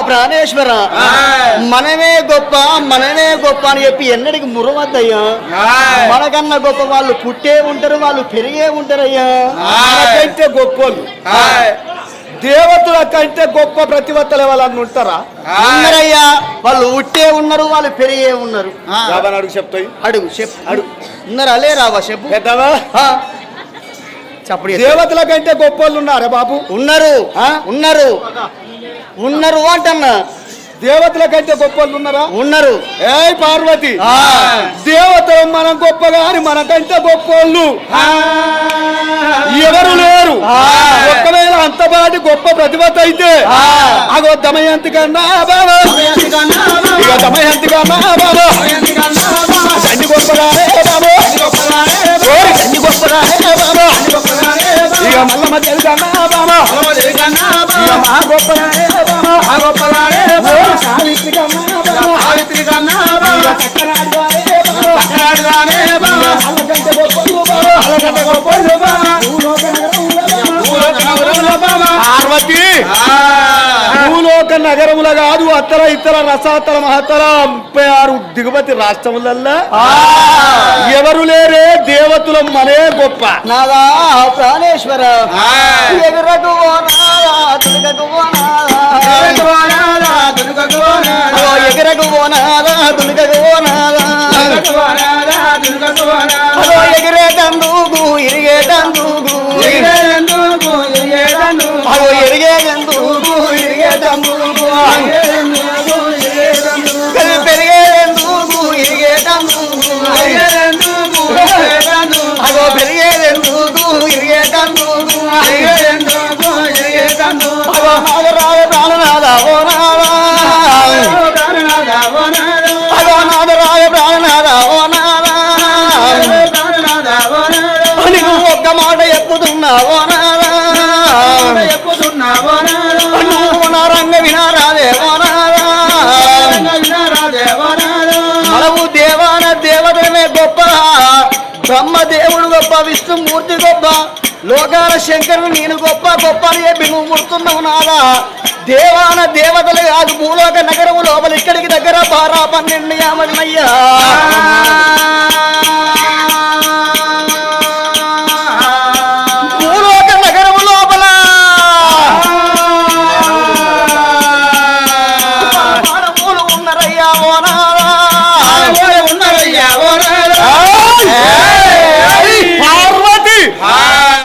ప్రాణేశ్వర మనమే గొప్ప అని చెప్పి ఎన్నడికి మురవద్దయ్యా. మనకన్నా గొప్ప వాళ్ళు పుట్టే ఉంటారు, వాళ్ళు పెరిగే ఉంటారయ్యా. మనకంటే గొప్పలు దేవతల కంటే గొప్ప ప్రతివత్తలే వాళ్ళని ఉంటారా? ఉన్నారయ్యా. వాళ్ళు ఉట్టే ఉన్నారు, వాళ్ళు పెరిగే ఉన్నారు. అడుగు చెప్తాయి, అడుగు అడుగు ఉన్నారా లేరావా చెప్పు పెద్దవా. చెప్పడు దేవతల కంటే గొప్ప వాళ్ళు ఉన్నారా బాబు? ఉన్నారు ఉన్నారు ఉన్నారు అంటన్నా. దేవతల కంటే గొప్ప వాళ్ళు ఉన్నారా? ఉన్నారు. ఏ పార్వతి, దేవతలు మనం గొప్పగా అని మనకంటే గొప్ప వాళ్ళు ఎవరు లేరు. ఒకవేళ అంతపాటి గొప్ప ప్రతిభత అయితే అగో దమయంతి కన్నా బాబా, ఇక దమయంతి కన్నా బాబా చండి గొప్పగానే బాబా, చండి గొప్పగానే బాబా, ఇక మల్లమ్మ దేవి కన్నా బాబా, ఇక మా గొప్పగానే బాబా, సావిత్రి కన్నా బాబా, సావిత్రి కన్నా బాబా, చక్కనాడుగానే బాబా, అల్లకంటే గొప్పలు బాబా, అల్లకంటే గొప్పలు బాబా, పార్వతి భూలోక నగరముల కాదు అత్తర ఇతర రసాతల మహతర 36 దిగుమతి రాష్ట్రములల్లా ఎవరు లేరే దేవతలు మనే గొప్ప. నాదా ప్రాణేశ్వర ఎగురకు పోనాదా దుర్గకు పోనాదా, ఎగురకు పోనాదా దుర్గకు పోనాదా, ఎగిరేటందుకు ఇరిగేటందుకు అదో ఎరిగేటందుకు ఇరిగేటందుకు పెరిగేటందుకు ఇరిగేటందుకు అదో పెరిగేటందుకు ఇరిగేటందుకు అదో నాగరాజ ప్రాణనాథ ఓ నాదా, అదో నాగరాజ ప్రాణనాథ ఓ నాదా, నీకు ఒక్క మాట చెప్పుతున్నావో నాదా, నువ్వు నా రంగ వినారాదే ఓ నాదా, మనము దేవాన దేవతమే గొప్ప, బ్రహ్మదేవుడు గొప్ప, విష్ణుమూర్తి గొప్ప, లోకాల శంకరుడు నేను గొప్ప అని చెప్పి నువ్వు ముడుతున్నావు నాదా. దేవాన దేవతలు కాదు భూలోక నగరము లోపల ఇక్కడికి దగ్గర 12 యామలయ్యా.